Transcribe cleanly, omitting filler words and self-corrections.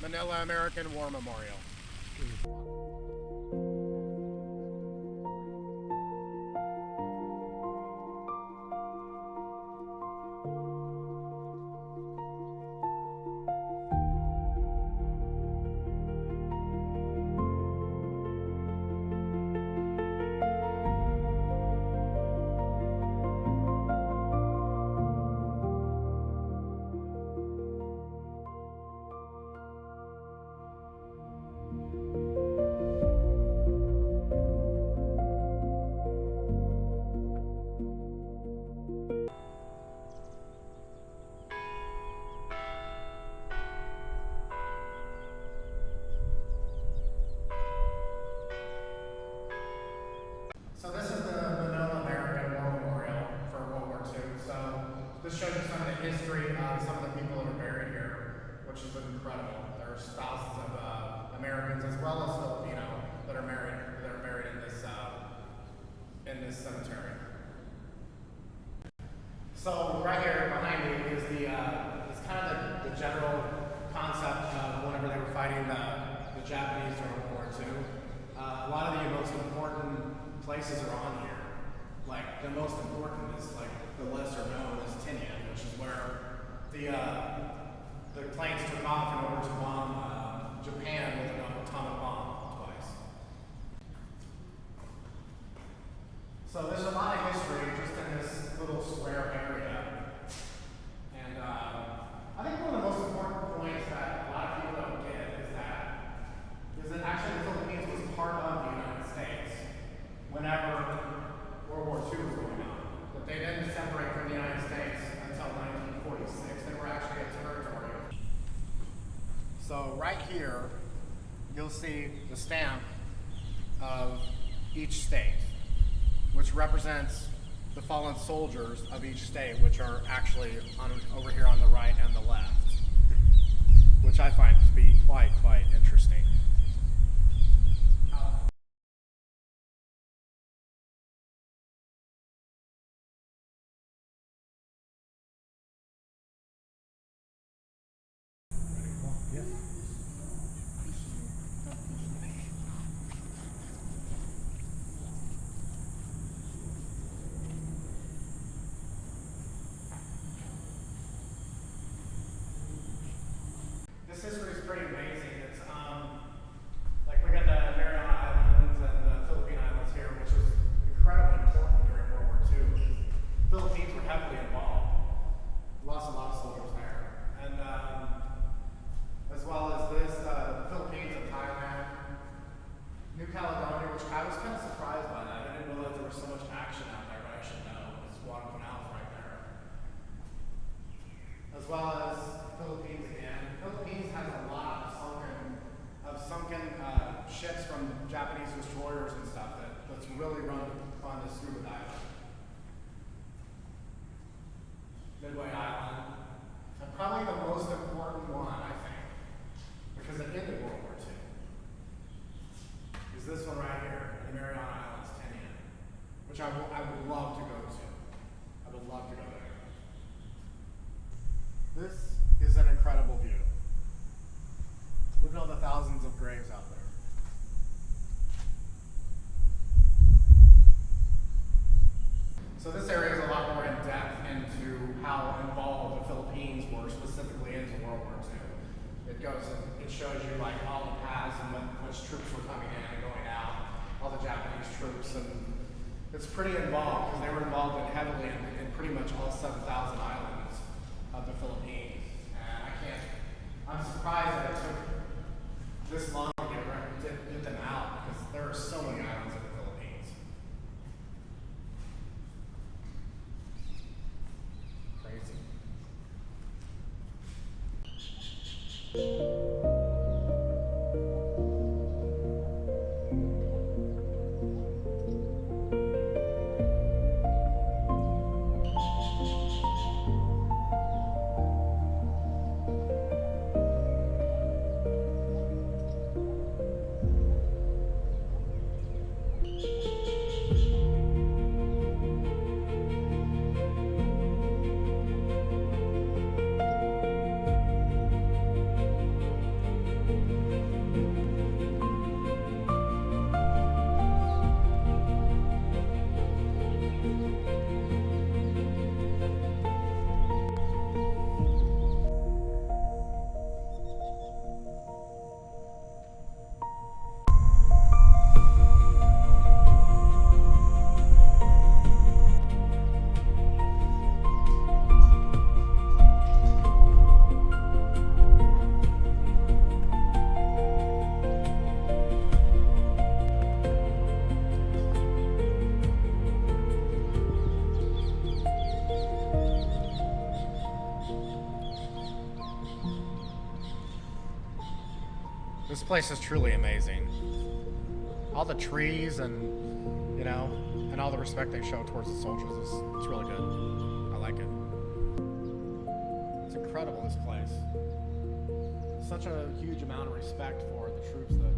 Manila American War Memorial. So this is the Manila American War Memorial for World War II. So this shows you some of the history of some of the people that are buried here, which is incredible. There's thousands of Americans as well as Filipino that are buried in this cemetery. So right here behind me is is kind of the general concept of whenever they were fighting the Japanese during World War II. A lot of the most important places are on here. Like the most important is like the lesser known is Tinian, which is where the planes took off in order to bomb Japan with an atomic bomb twice. So there's a lot of history just in this little square area. And I think one of the most important points that a lot of people don't get is that actually the Philippines was part of the United States whenever World War II was going on. But they didn't separate from the United States until 1946. They were actually a territory. So right here, you'll see the stamp of each state, which represents the fallen soldiers of each state, which are actually over here on the right and the left, which I find to be quite interesting. This history is pretty amazing. It's like we got the Mariana Islands and the Philippine Islands here, which was incredibly important during World War II. The Philippines were heavily involved. Lost a lot of soldiers there, and as well as this, the Philippines and Thailand, New Caledonia, which I was kind of surprised by that. I didn't realize there was so much action out there, but I should know. It's Guadalcanal's right there, as well as Philippines again. Philippines has a lot of sunken ships from Japanese destroyers and stuff that's really run on this scuba diving. Midway Island, and probably the most important one, I think, because it ended World War II, is this one right here, the Mariana Islands, Tinian, which I would love to go to. I would love to go there. This is an incredible view. Look at all the thousands of graves out there. So this area is a lot more in depth into how involved the Philippines were specifically into World War II. It shows you like all the paths and which troops were coming in and going out, all the Japanese troops, and it's pretty involved because they were involved heavily in pretty much all 7,000 islands of the Philippines. I'm surprised that it took this long to get them out because there are so many islands in the Philippines. Crazy. This place is truly amazing. All the trees and, you know, and all the respect they show towards the soldiers it's really good. I like it. It's incredible, this place. Such a huge amount of respect for the troops that